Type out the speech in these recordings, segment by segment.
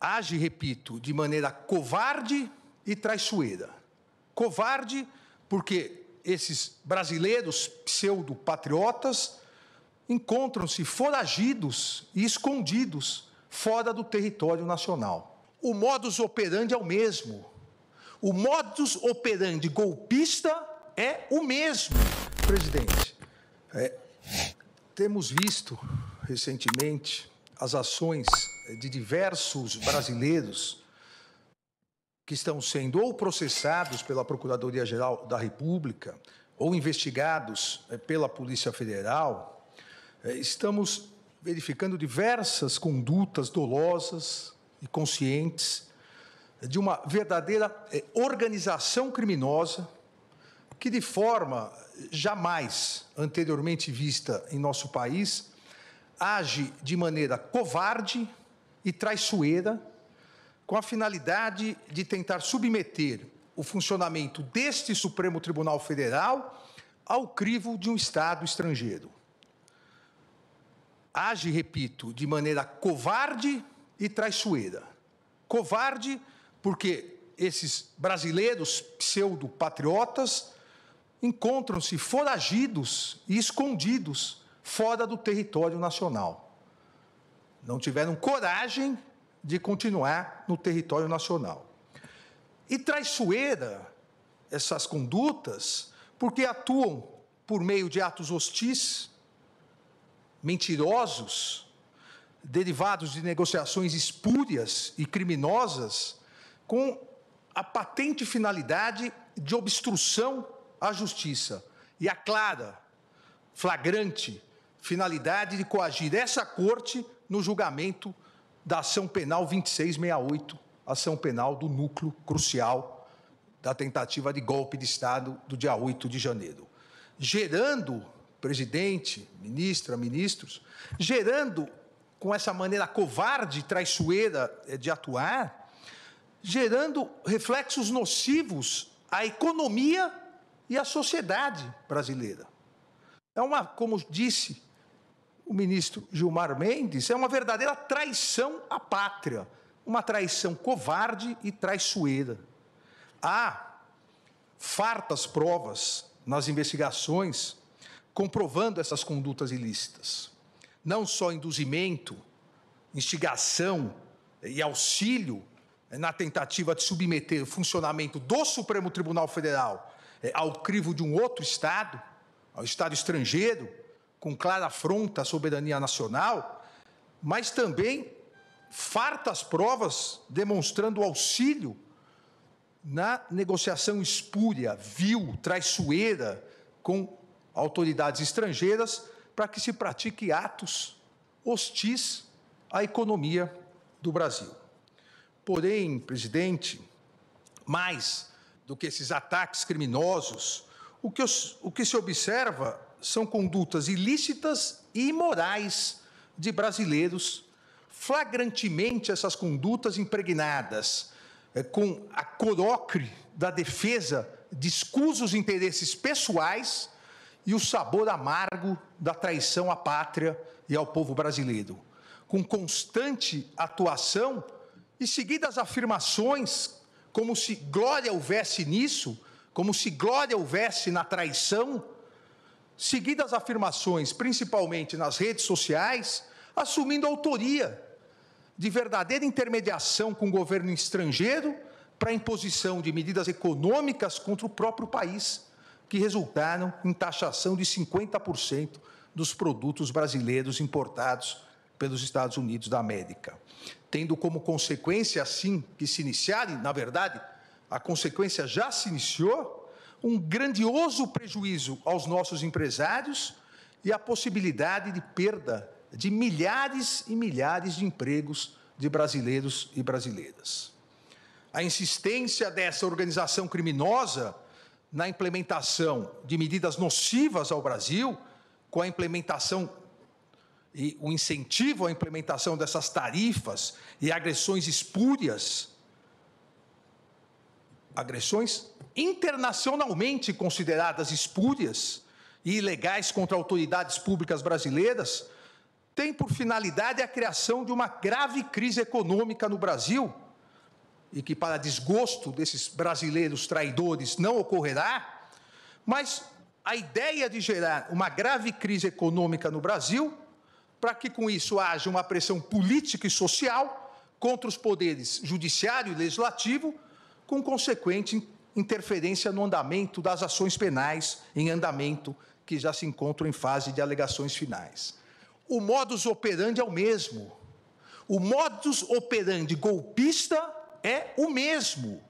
age, repito, de maneira covarde e traiçoeira. Covarde porque esses brasileiros pseudo-patriotas encontram-se foragidos e escondidos fora do território nacional. O modus operandi é o mesmo. O modus operandi golpista é o mesmo, presidente. Temos visto recentemente as ações de diversos brasileiros que estão sendo ou processados pela Procuradoria-Geral da República ou investigados pela Polícia Federal. Estamos verificando diversas condutas dolosas e conscientes de uma verdadeira organização criminosa que, de forma jamais anteriormente vista em nosso país, age de maneira covarde e traiçoeira, com a finalidade de tentar submeter o funcionamento deste Supremo Tribunal Federal ao crivo de um Estado estrangeiro. Age, repito, de maneira covarde e traiçoeira. Covarde porque esses brasileiros pseudo-patriotas encontram-se foragidos e escondidos fora do território nacional. Não tiveram coragem de continuar no território nacional. E traiçoeira essas condutas porque atuam por meio de atos hostis, mentirosos, derivados de negociações espúrias e criminosas, com a patente finalidade de obstrução à justiça e a clara, flagrante finalidade de coagir essa Corte no julgamento da ação penal 2668, ação penal do núcleo crucial da tentativa de golpe de Estado do dia 8 de janeiro. Gerando, presidente, ministra, ministros, gerando, com essa maneira covarde e traiçoeira de atuar, gerando reflexos nocivos à economia e à sociedade brasileira. Como disse o ministro Gilmar Mendes, é uma verdadeira traição à pátria, uma traição covarde e traiçoeira. Há fartas provas nas investigações comprovando essas condutas ilícitas. Não só induzimento, instigação e auxílio na tentativa de submeter o funcionamento do Supremo Tribunal Federal ao crivo de um outro Estado, ao Estado estrangeiro, com clara afronta à soberania nacional, mas também fartas provas demonstrando auxílio na negociação espúria, vil, traiçoeira com autoridades estrangeiras para que se pratique atos hostis à economia do Brasil. Porém, presidente, mais do que esses ataques criminosos, o que se observa são condutas ilícitas e imorais de brasileiros, flagrantemente essas condutas impregnadas com a corocre da defesa de escusos interesses pessoais e o sabor amargo da traição à pátria e ao povo brasileiro, com constante atuação e seguidas afirmações como se glória houvesse nisso, como se glória houvesse na traição, seguidas afirmações, principalmente nas redes sociais, assumindo autoria de verdadeira intermediação com o governo estrangeiro para a imposição de medidas econômicas contra o próprio país, que resultaram em taxação de 50% dos produtos brasileiros importados pelos Estados Unidos da América, tendo como consequência, assim que se iniciar, e, na verdade, a consequência já se iniciou, um grandioso prejuízo aos nossos empresários e a possibilidade de perda de milhares e milhares de empregos de brasileiros e brasileiras. A insistência dessa organização criminosa na implementação de medidas nocivas ao Brasil, com a implementação e o incentivo à implementação dessas tarifas e agressões espúrias, agressões internacionalmente consideradas espúrias e ilegais contra autoridades públicas brasileiras, tem por finalidade a criação de uma grave crise econômica no Brasil, e que, para desgosto desses brasileiros traidores, não ocorrerá, mas a ideia de gerar uma grave crise econômica no Brasil, para que com isso haja uma pressão política e social contra os poderes judiciário e legislativo, com consequente interferência no andamento das ações penais em andamento, que já se encontram em fase de alegações finais. O modus operandi é o mesmo. O modus operandi golpista é o mesmo.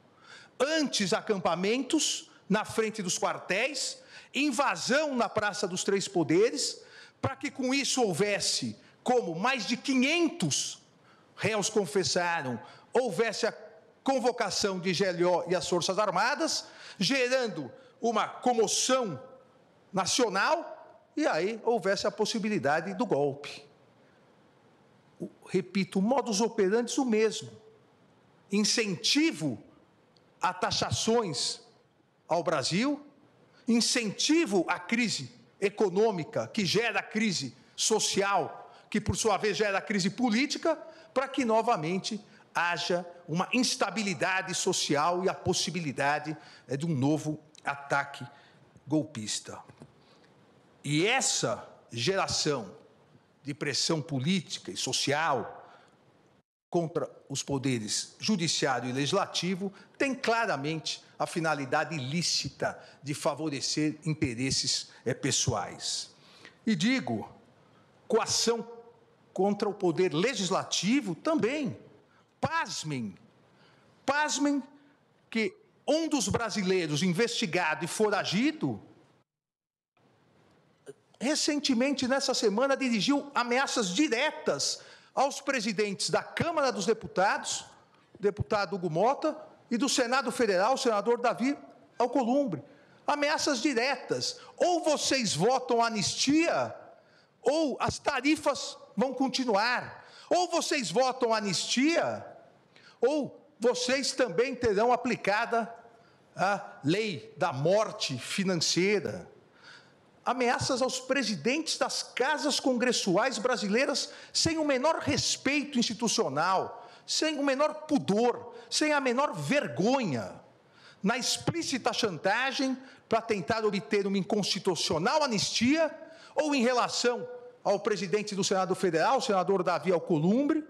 Antes, acampamentos na frente dos quartéis, invasão na Praça dos Três Poderes, para que com isso houvesse, como mais de 500 réus confessaram, houvesse a convocação de GLO e as Forças Armadas, gerando uma comoção nacional, e aí houvesse a possibilidade do golpe. Repito, o modus operandi é o mesmo. Incentivo a taxações ao Brasil, incentivo à crise econômica, que gera crise social, que por sua vez gera crise política, para que novamente haja uma instabilidade social e a possibilidade de um novo ataque golpista. E essa geração de pressão política e social contra os poderes judiciário e legislativo tem claramente a finalidade ilícita de favorecer interesses pessoais. E digo, coação contra o poder legislativo também. Pasmem que um dos brasileiros investigado e foragido, recentemente, nessa semana, dirigiu ameaças diretas aos presidentes da Câmara dos Deputados, o deputado Hugo Mota, e do Senado Federal, o senador Davi Alcolumbre. Ameaças diretas. Ou vocês votam anistia, ou as tarifas vão continuar. Ou vocês votam anistia, ou vocês também terão aplicada a lei da morte financeira. Ameaças aos presidentes das casas congressuais brasileiras sem o menor respeito institucional, sem o menor pudor, sem a menor vergonha, na explícita chantagem para tentar obter uma inconstitucional anistia, ou em relação ao presidente do Senado Federal, o senador Davi Alcolumbre,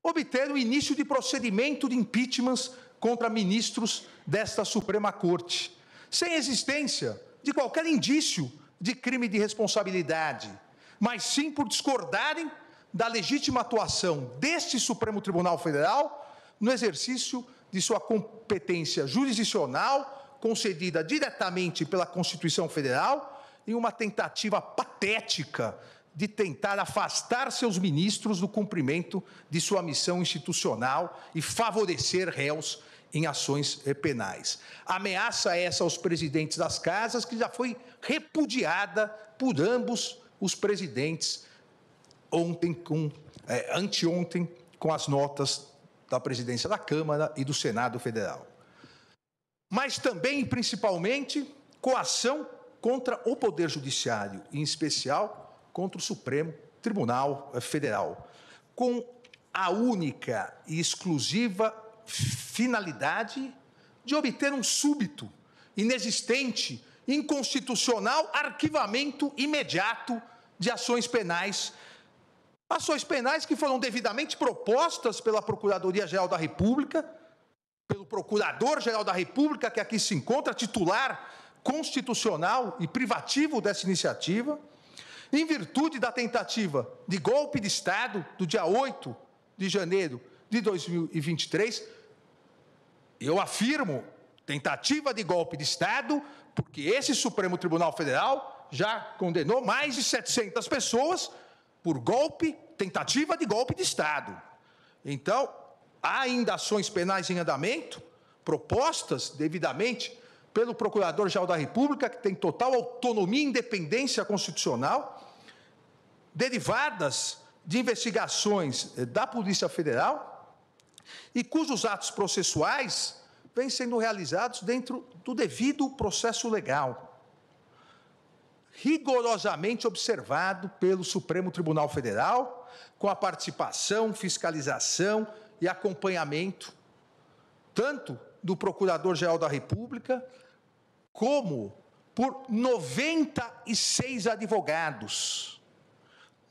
obter o início de procedimento de impeachment contra ministros desta Suprema Corte, sem existência de qualquer indício de crime de responsabilidade, mas sim por discordarem da legítima atuação deste Supremo Tribunal Federal no exercício de sua competência jurisdicional, concedida diretamente pela Constituição Federal, em uma tentativa patética de tentar afastar seus ministros do cumprimento de sua missão institucional e favorecer réus em ações penais. Ameaça essa aos presidentes das casas, que já foi repudiada por ambos os presidentes anteontem, com as notas da presidência da Câmara e do Senado Federal. Mas também, e principalmente, coação contra o Poder Judiciário, em especial contra o Supremo Tribunal Federal, com a única e exclusiva finalidade de obter um súbito, inexistente, inconstitucional arquivamento imediato de ações penais que foram devidamente propostas pela Procuradoria-Geral da República, pelo Procurador-Geral da República, que aqui se encontra, titular constitucional e privativo dessa iniciativa, em virtude da tentativa de golpe de Estado do dia 8 de janeiro de 2023, eu afirmo, tentativa de golpe de Estado, porque esse Supremo Tribunal Federal já condenou mais de 700 pessoas por golpe, tentativa de golpe de Estado. Então, há ainda ações penais em andamento, propostas devidamente pelo Procurador-Geral da República, que tem total autonomia e independência constitucional, derivadas de investigações da Polícia Federal, e cujos atos processuais vêm sendo realizados dentro do devido processo legal. rigorosamente observado pelo Supremo Tribunal Federal, com a participação, fiscalização e acompanhamento, tanto do Procurador-Geral da República, como por 96 advogados.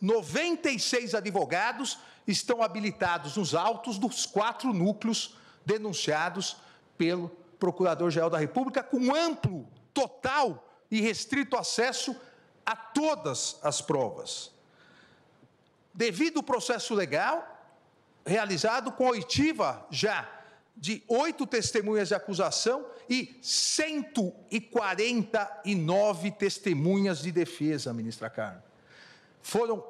96 advogados estão habilitados nos autos dos 4 núcleos denunciados pelo Procurador-Geral da República, com amplo, total e restrito acesso a todas as provas. Devido ao processo legal, realizado com oitiva já de 8 testemunhas de acusação e 149 testemunhas de defesa, ministra Carmen. Foram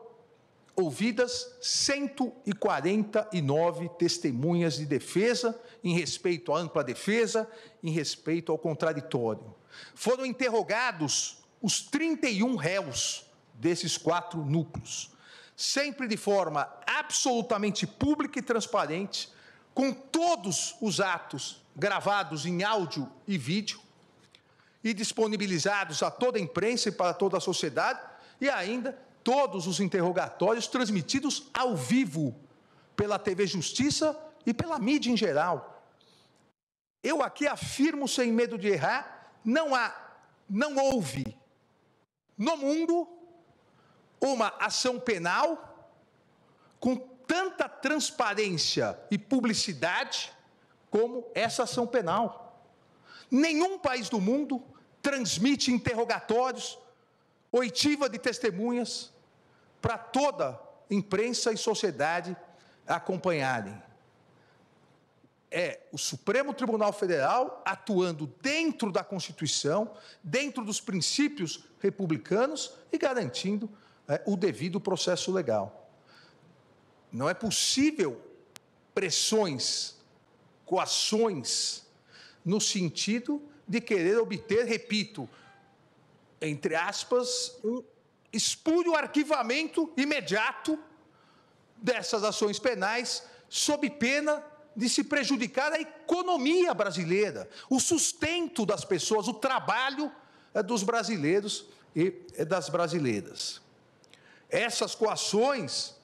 ouvidas 149 testemunhas de defesa em respeito à ampla defesa, em respeito ao contraditório. Foram interrogados os 31 réus desses 4 núcleos, sempre de forma absolutamente pública e transparente, com todos os atos gravados em áudio e vídeo e disponibilizados a toda a imprensa e para toda a sociedade, e ainda todos os interrogatórios transmitidos ao vivo pela TV Justiça e pela mídia em geral. Eu aqui afirmo, sem medo de errar, não houve no mundo uma ação penal com tanta transparência e publicidade como essa ação penal. Nenhum país do mundo transmite interrogatórios, oitiva de testemunhas, para toda imprensa e sociedade acompanharem. É o Supremo Tribunal Federal atuando dentro da Constituição, dentro dos princípios republicanos e garantindo o devido processo legal. Não é possível pressões, coações, no sentido de querer obter, repito, entre aspas, um espúrio arquivamento imediato dessas ações penais, sob pena de se prejudicar a economia brasileira, o sustento das pessoas, o trabalho dos brasileiros e das brasileiras. Essas coações,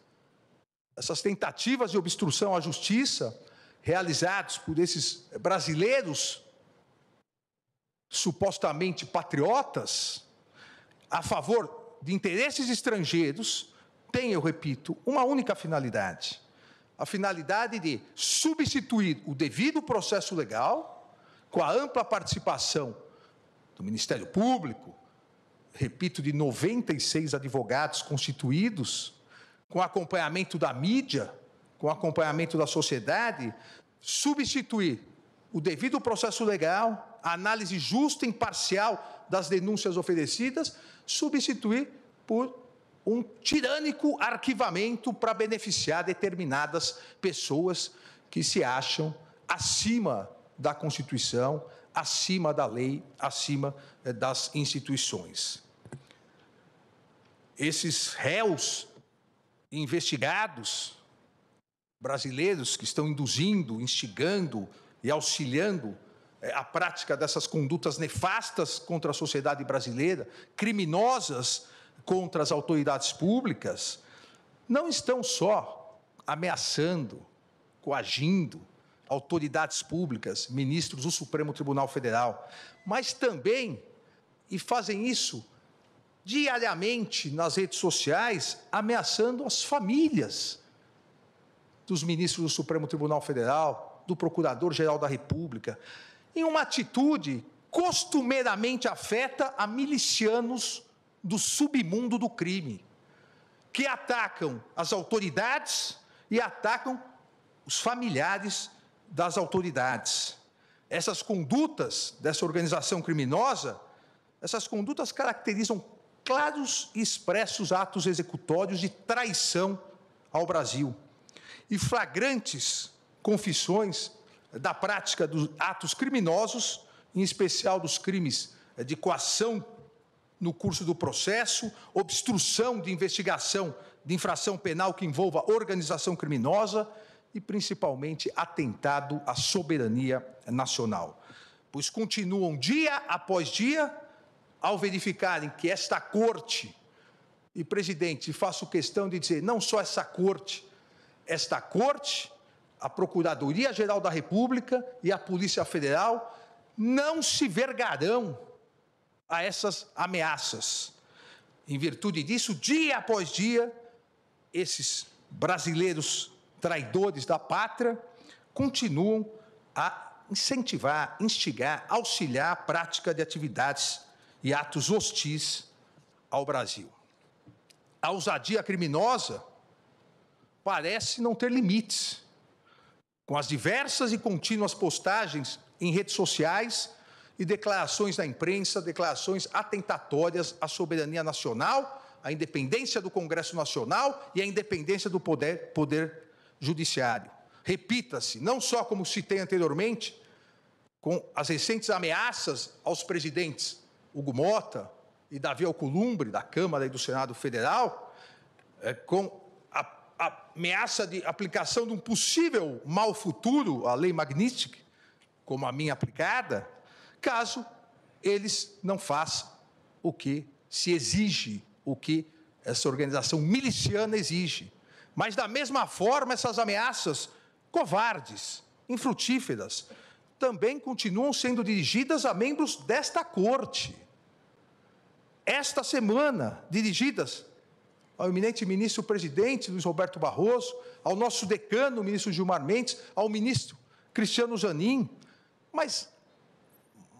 essas tentativas de obstrução à justiça, realizadas por esses brasileiros supostamente patriotas, a favor de interesses estrangeiros, têm, eu repito, uma única finalidade: a finalidade de substituir o devido processo legal, com a ampla participação do Ministério Público, repito, de 96 advogados constituídos, com acompanhamento da mídia, com acompanhamento da sociedade, substituir o devido processo legal, a análise justa e imparcial das denúncias oferecidas, substituir por um tirânico arquivamento para beneficiar determinadas pessoas que se acham acima da Constituição, acima da lei, acima das instituições. Esses réus investigados, brasileiros que estão induzindo, instigando e auxiliando a prática dessas condutas nefastas contra a sociedade brasileira, criminosas contra as autoridades públicas, não estão só ameaçando, coagindo autoridades públicas, ministros do Supremo Tribunal Federal, mas também, e fazem isso diariamente nas redes sociais, ameaçando as famílias dos ministros do Supremo Tribunal Federal, do Procurador-Geral da República, em uma atitude costumeiramente afeta a milicianos do submundo do crime, que atacam as autoridades e atacam os familiares das autoridades. Essas condutas dessa organização criminosa, essas condutas caracterizam claros e expressos atos executórios de traição ao Brasil e flagrantes confissões da prática dos atos criminosos, em especial dos crimes de coação no curso do processo, obstrução de investigação de infração penal que envolva organização criminosa e, principalmente, atentado à soberania nacional. Pois continuam, dia após dia, ao verificarem que esta Corte, e, presidente, faço questão de dizer, não só esta Corte, a Procuradoria-Geral da República e a Polícia Federal não se vergarão a essas ameaças. Em virtude disso, dia após dia, esses brasileiros traidores da pátria continuam a incentivar, instigar, auxiliar a prática de atividades e atos hostis ao Brasil. A ousadia criminosa parece não ter limites, com as diversas e contínuas postagens em redes sociais e declarações na imprensa, declarações atentatórias à soberania nacional, à independência do Congresso Nacional e à independência do poder judiciário. Repita-se, não só como citei anteriormente, com as recentes ameaças aos presidentes Hugo Motta e Davi Alcolumbre, da Câmara e do Senado Federal, com a ameaça de aplicação de um possível mal futuro à Lei Magnitsky, como a minha aplicada, caso eles não façam o que se exige, o que essa organização miliciana exige. Mas, da mesma forma, essas ameaças covardes, infrutíferas, também continuam sendo dirigidas a membros desta Corte. Esta semana, dirigidas ao eminente ministro-presidente Luiz Roberto Barroso, ao nosso decano, o ministro Gilmar Mendes, ao ministro Cristiano Zanin, mas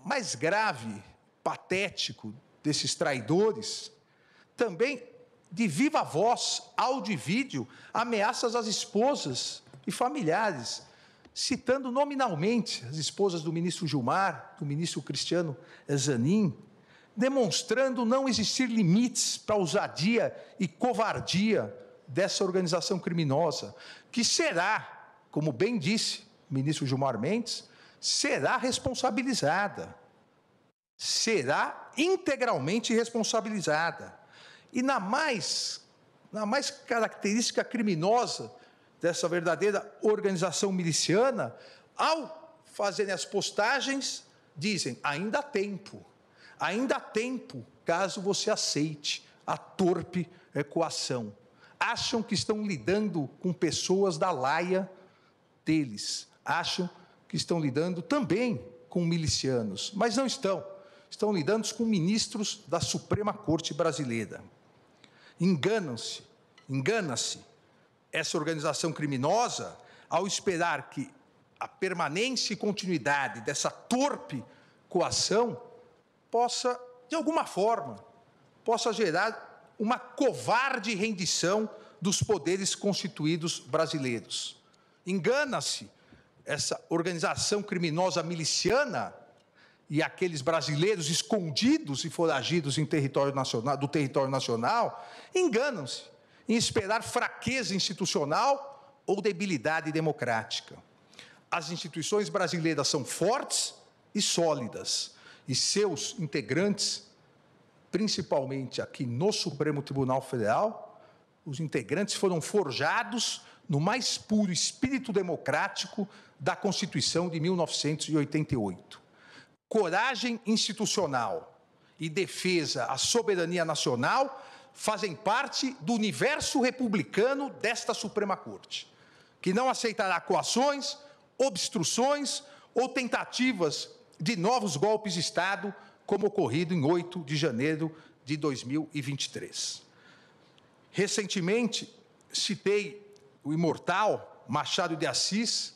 mais grave, patético desses traidores, também de viva voz, áudio e vídeo, ameaças às esposas e familiares, citando nominalmente as esposas do ministro Gilmar, do ministro Cristiano Zanin, demonstrando não existir limites para a ousadia e covardia dessa organização criminosa, que será, como bem disse o ministro Gilmar Mendes, será responsabilizada, será integralmente responsabilizada. E na mais característica criminosa dessa verdadeira organização miliciana, ao fazerem as postagens, dizem, ainda há tempo, caso você aceite a torpe coação. Acham que estão lidando com pessoas da laia deles, acham que estão lidando também com milicianos, mas não estão. Estão lidando com ministros da Suprema Corte Brasileira. Engana-se essa organização criminosa ao esperar que a permanência e continuidade dessa torpe coação possa, de alguma forma, gerar uma covarde rendição dos poderes constituídos brasileiros. Engana-se essa organização criminosa miliciana e aqueles brasileiros escondidos e foragidos do território nacional, enganam-se em esperar fraqueza institucional ou debilidade democrática. As instituições brasileiras são fortes e sólidas, e seus integrantes, principalmente aqui no Supremo Tribunal Federal, os integrantes foram forjados no mais puro espírito democrático da Constituição de 1988. Coragem institucional e defesa à soberania nacional fazem parte do universo republicano desta Suprema Corte, que não aceitará coações, obstruções ou tentativas de novos golpes de Estado, como ocorrido em 8 de janeiro de 2023. Recentemente, citei o imortal Machado de Assis,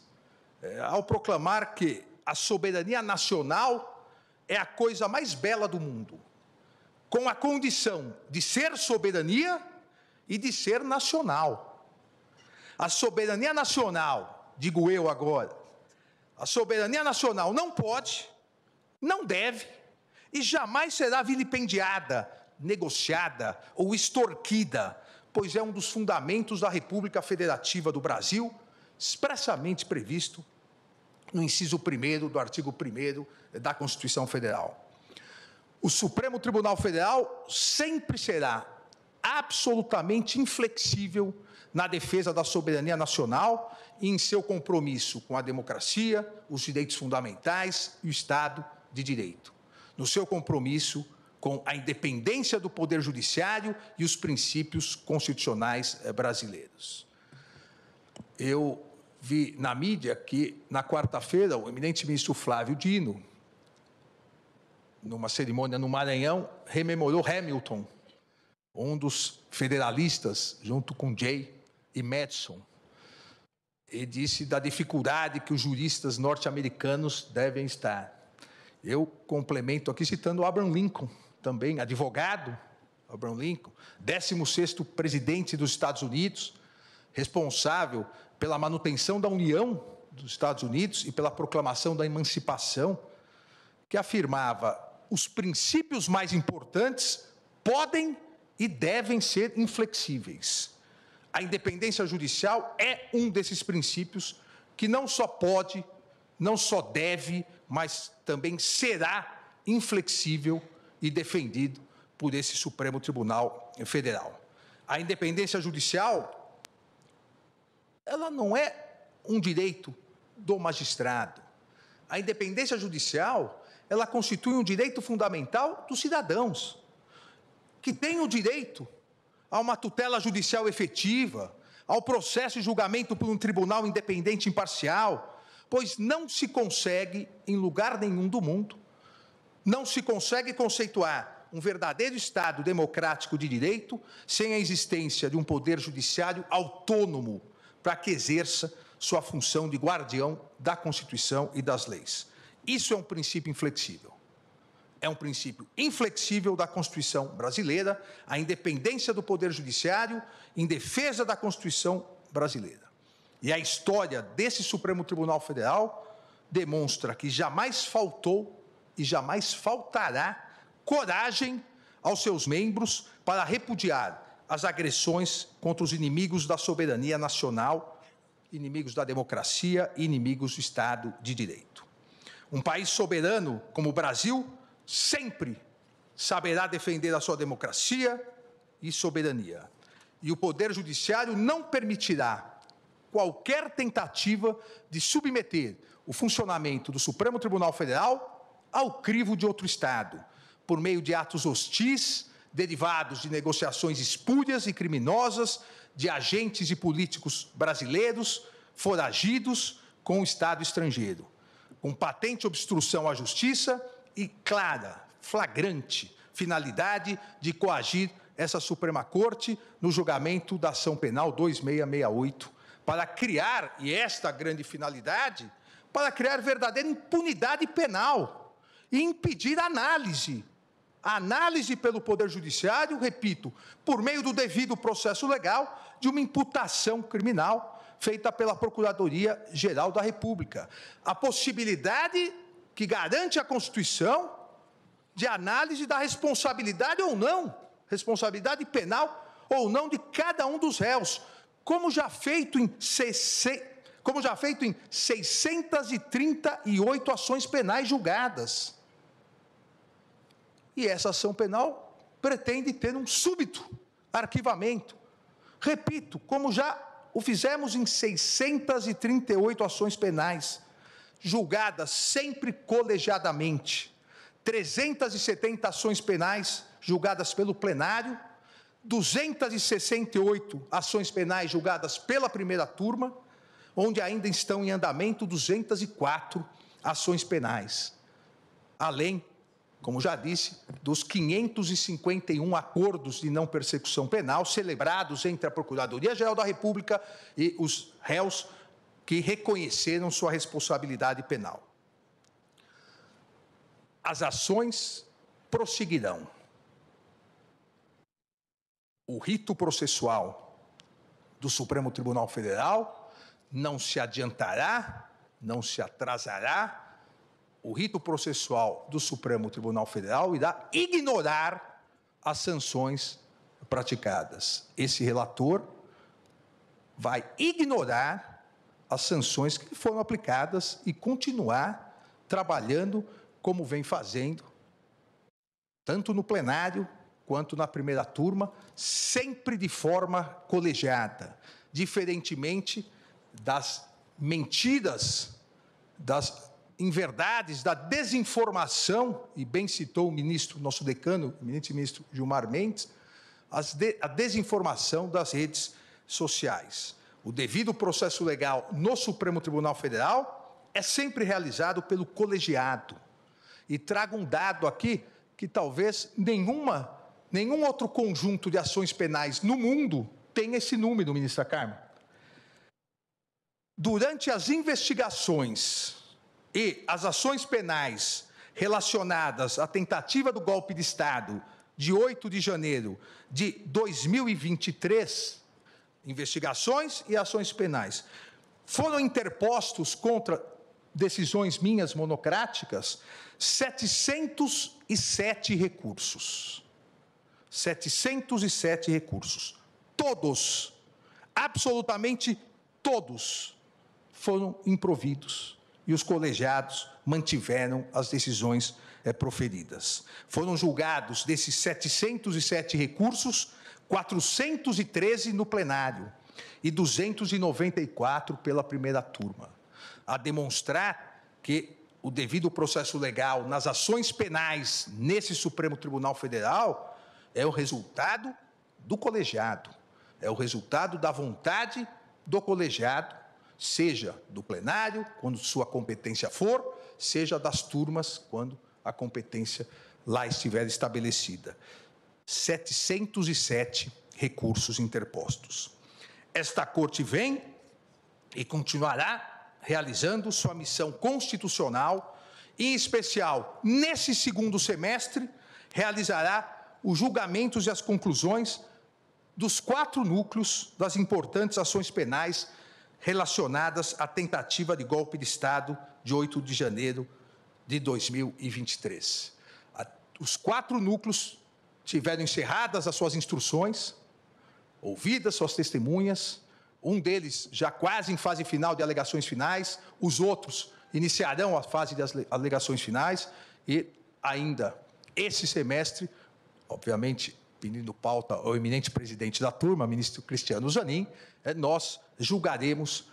ao proclamar que a soberania nacional é a coisa mais bela do mundo, com a condição de ser soberania e de ser nacional. A soberania nacional, digo eu agora, a soberania nacional não pode, não deve e jamais será vilipendiada, negociada ou extorquida, pois é um dos fundamentos da República Federativa do Brasil, expressamente previsto no inciso 1º do artigo 1º da Constituição Federal. O Supremo Tribunal Federal sempre será absolutamente inflexível na defesa da soberania nacional e em seu compromisso com a democracia, os direitos fundamentais e o Estado de Direito, no seu compromisso com a independência do Poder Judiciário e os princípios constitucionais brasileiros. Eu vi na mídia que, na quarta-feira, o eminente ministro Flávio Dino, numa cerimônia no Maranhão, rememorou Hamilton, um dos federalistas, junto com Jay e Madison, e disse da dificuldade que os juristas norte-americanos devem estar. Eu complemento aqui citando Abraham Lincoln, também advogado, Abraham Lincoln, 16º presidente dos Estados Unidos, responsável pela manutenção da União dos Estados Unidos e pela proclamação da emancipação, que afirmava: os princípios mais importantes podem e devem ser inflexíveis. A independência judicial é um desses princípios que não só pode, não só deve, mas também será inflexível e defendido por esse Supremo Tribunal Federal. A independência judicial, ela não é um direito do magistrado. A independência judicial, ela constitui um direito fundamental dos cidadãos, que têm o direito a uma tutela judicial efetiva, ao processo e julgamento por um tribunal independente e imparcial, pois não se consegue, em lugar nenhum do mundo, não se consegue conceituar um verdadeiro Estado democrático de direito sem a existência de um poder judiciário autônomo para que exerça sua função de guardião da Constituição e das leis. Isso é um princípio inflexível. É um princípio inflexível da Constituição brasileira, a independência do Poder Judiciário em defesa da Constituição brasileira. E a história desse Supremo Tribunal Federal demonstra que jamais faltou e jamais faltará coragem aos seus membros para repudiar as agressões contra os inimigos da soberania nacional, inimigos da democracia e inimigos do Estado de Direito. Um país soberano como o Brasil sempre saberá defender a sua democracia e soberania. E o Poder Judiciário não permitirá qualquer tentativa de submeter o funcionamento do Supremo Tribunal Federal ao crivo de outro Estado, por meio de atos hostis, derivados de negociações espúrias e criminosas de agentes e políticos brasileiros foragidos com o Estado estrangeiro, com patente obstrução à justiça e clara, flagrante finalidade de coagir essa Suprema Corte no julgamento da ação penal 2668, para criar, e esta grande finalidade, para criar verdadeira impunidade penal e impedir a análise pelo Poder Judiciário, repito, por meio do devido processo legal, de uma imputação criminal feita pela Procuradoria-Geral da República. A possibilidade que garante a Constituição de análise da responsabilidade ou não, responsabilidade penal ou não de cada um dos réus, como já feito em 638 ações penais julgadas. E essa ação penal pretende ter um súbito arquivamento. Repito, como já o fizemos em 638 ações penais, julgadas sempre colegiadamente, 370 ações penais julgadas pelo plenário, 268 ações penais julgadas pela primeira turma, onde ainda estão em andamento 204 ações penais, além, como já disse, dos 551 acordos de não persecução penal celebrados entre a Procuradoria-Geral da República e os réus que reconheceram sua responsabilidade penal. As ações prosseguirão. O rito processual do Supremo Tribunal Federal não se adiantará, não se atrasará. O rito processual do Supremo Tribunal Federal irá ignorar as sanções praticadas. Esse relator vai ignorar as sanções que foram aplicadas e continuar trabalhando como vem fazendo, tanto no plenário quanto na primeira turma, sempre de forma colegiada, diferentemente das mentiras, das em verdades da desinformação, e bem citou o ministro, nosso decano, o eminente ministro Gilmar Mendes, a desinformação das redes sociais. O devido processo legal no Supremo Tribunal Federal é sempre realizado pelo colegiado. E trago um dado aqui que talvez nenhum outro conjunto de ações penais no mundo tenha esse número, ministra Carmen. Durante as investigações e as ações penais relacionadas à tentativa do golpe de Estado de 8 de janeiro de 2023, investigações e ações penais, foram interpostos contra decisões minhas monocráticas 707 recursos. 707 recursos. Todos, absolutamente todos, foram improvidos e os colegiados mantiveram as decisões proferidas. Foram julgados, desses 707 recursos, 413 no plenário e 294 pela primeira turma, a demonstrar que o devido processo legal nas ações penais nesse Supremo Tribunal Federal é o resultado do colegiado, é o resultado da vontade do colegiado, seja do plenário, quando sua competência for, seja das turmas, quando a competência lá estiver estabelecida. 707 recursos interpostos. Esta Corte vem e continuará realizando sua missão constitucional, em especial, nesse segundo semestre, realizará os julgamentos e as conclusões dos 4 núcleos das importantes ações penais relacionadas à tentativa de golpe de Estado de 8 de janeiro de 2023. Os 4 núcleos tiveram encerradas as suas instruções, ouvidas suas testemunhas, um deles já quase em fase final de alegações finais, os outros iniciarão a fase das alegações finais e ainda esse semestre, obviamente, pedindo pauta ao eminente presidente da turma, ministro Cristiano Zanin, nós julgaremos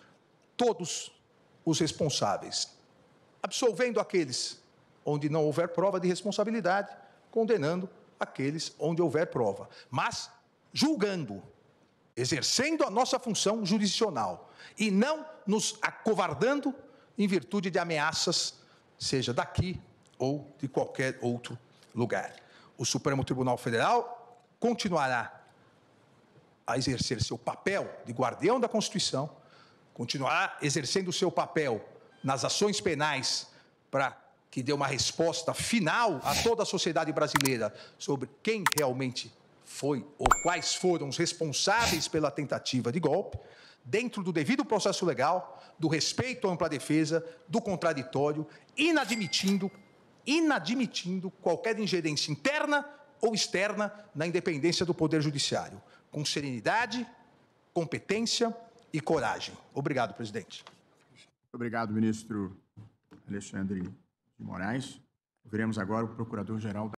todos os responsáveis, absolvendo aqueles onde não houver prova de responsabilidade, condenando aqueles onde houver prova, mas julgando, exercendo a nossa função jurisdicional e não nos acovardando em virtude de ameaças, seja daqui ou de qualquer outro lugar. O Supremo Tribunal Federal continuará a exercer seu papel de guardião da Constituição, continuará exercendo o seu papel nas ações penais para que dê uma resposta final a toda a sociedade brasileira sobre quem realmente foi ou quais foram os responsáveis pela tentativa de golpe, dentro do devido processo legal, do respeito à ampla defesa, do contraditório, inadmitindo qualquer ingerência interna ou externa na independência do Poder Judiciário, com serenidade, competência e coragem. Obrigado, presidente. Muito obrigado, ministro Alexandre de Moraes. Ouviremos agora o Procurador-Geral da